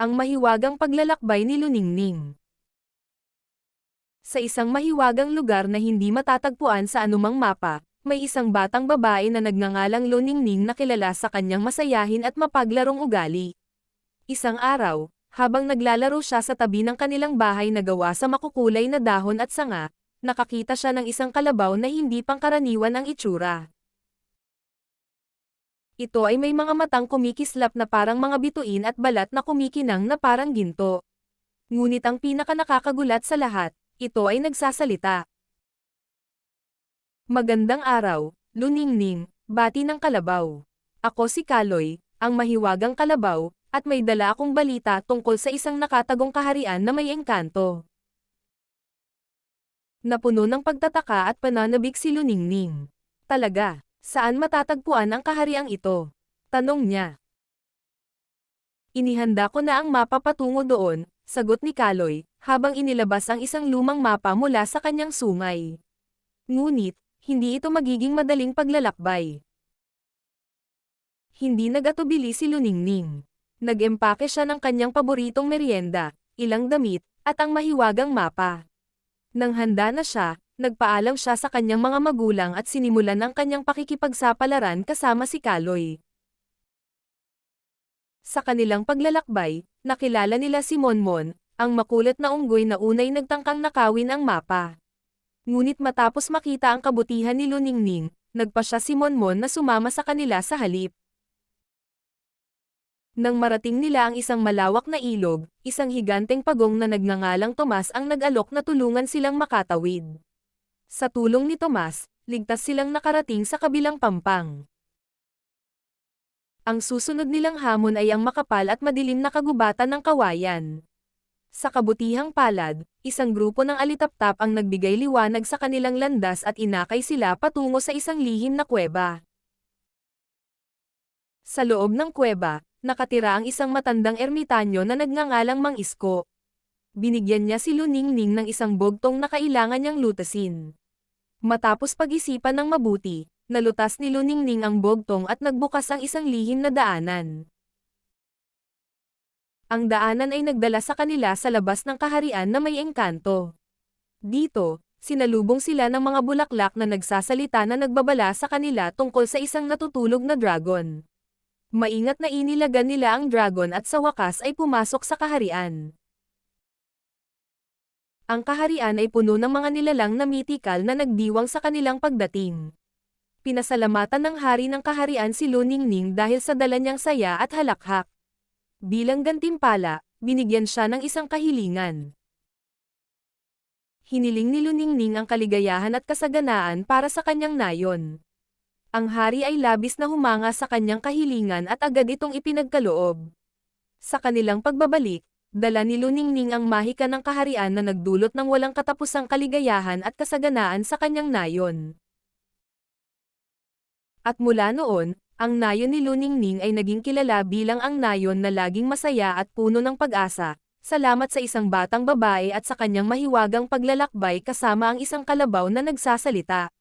Ang mahiwagang paglalakbay ni Luningning. Sa isang mahiwagang lugar na hindi matatagpuan sa anumang mapa, may isang batang babae na nagngangalang Luningning na kilala sa kanyang masayahin at mapaglarong ugali. Isang araw, habang naglalaro siya sa tabi ng kanilang bahay na gawa sa makukulay na dahon at sanga, nakakita siya ng isang kalabaw na hindi pangkaraniwan ang itsura. Ito ay may mga matang kumikislap na parang mga bituin at balat na kumikinang na parang ginto. Ngunit ang pinakanakakagulat sa lahat, ito ay nagsasalita. Magandang araw, Luningning, bati ng kalabaw. Ako si Kaloy, ang mahiwagang kalabaw, at may dala akong balita tungkol sa isang nakatagong kaharian na may engkanto. Napuno ng pagtataka at pananabik si Luningning. Talaga? Saan matatagpuan ang kahariang ito? Tanong niya. Inihanda ko na ang mapa patungo doon, sagot ni Kaloy, habang inilabas ang isang lumang mapa mula sa kanyang sungay. Ngunit, hindi ito magiging madaling paglalakbay. Hindi nag-atubili si Luningning. Nag-empake siya ng kanyang paboritong merienda, ilang damit, at ang mahiwagang mapa. Nang handa na siya, nagpaalam siya sa kanyang mga magulang at sinimulan ang kanyang pakikipagsapalaran kasama si Kaloy. Sa kanilang paglalakbay, nakilala nila si Monmon, ang makulit na unggoy na unay nagtangkang nakawin ang mapa. Ngunit matapos makita ang kabutihan ni Luningning, nagpa siya si Monmon na sumama sa kanila sa halip. Nang marating nila ang isang malawak na ilog, isang higanteng pagong na nagngangalang Tomas ang nag-alok na tulungan silang makatawid. Sa tulong ni Tomas, ligtas silang nakarating sa kabilang pampang. Ang susunod nilang hamon ay ang makapal at madilim na kagubatan ng kawayan. Sa kabutihang palad, isang grupo ng alitaptap ang nagbigay liwanag sa kanilang landas at inakay sila patungo sa isang lihim na kuweba. Sa loob ng kuweba, nakatira ang isang matandang ermitanyo na nagngangalang Mang Isko. Binigyan niya si Luningning ng isang bugtong na kailangan niyang lutasin. Matapos pag-isipan ng mabuti, nalutas ni Luningning ang bugtong at nagbukas ang isang lihim na daanan. Ang daanan ay nagdala sa kanila sa labas ng kaharian na may engkanto. Dito, sinalubong sila ng mga bulaklak na nagsasalita na nagbabala sa kanila tungkol sa isang natutulog na dragon. Maingat na inilagan nila ang dragon at sa wakas ay pumasok sa kaharian. Ang kaharian ay puno ng mga nilalang na mitikal na nagdiwang sa kanilang pagdating. Pinasalamatan ng hari ng kaharian si Luningning dahil sa dala niyang saya at halakhak. Bilang gantimpala, binigyan siya ng isang kahilingan. Hiniling ni Luningning ang kaligayahan at kasaganaan para sa kanyang nayon. Ang hari ay labis na humanga sa kanyang kahilingan at agad itong ipinagkaloob. Sa kanilang pagbabalik, dala ni Luningning ang mahika ng kaharian na nagdulot ng walang katapusang kaligayahan at kasaganaan sa kanyang nayon. At mula noon, ang nayon ni Luningning ay naging kilala bilang ang nayon na laging masaya at puno ng pag-asa, salamat sa isang batang babae at sa kanyang mahiwagang paglalakbay kasama ang isang kalabaw na nagsasalita.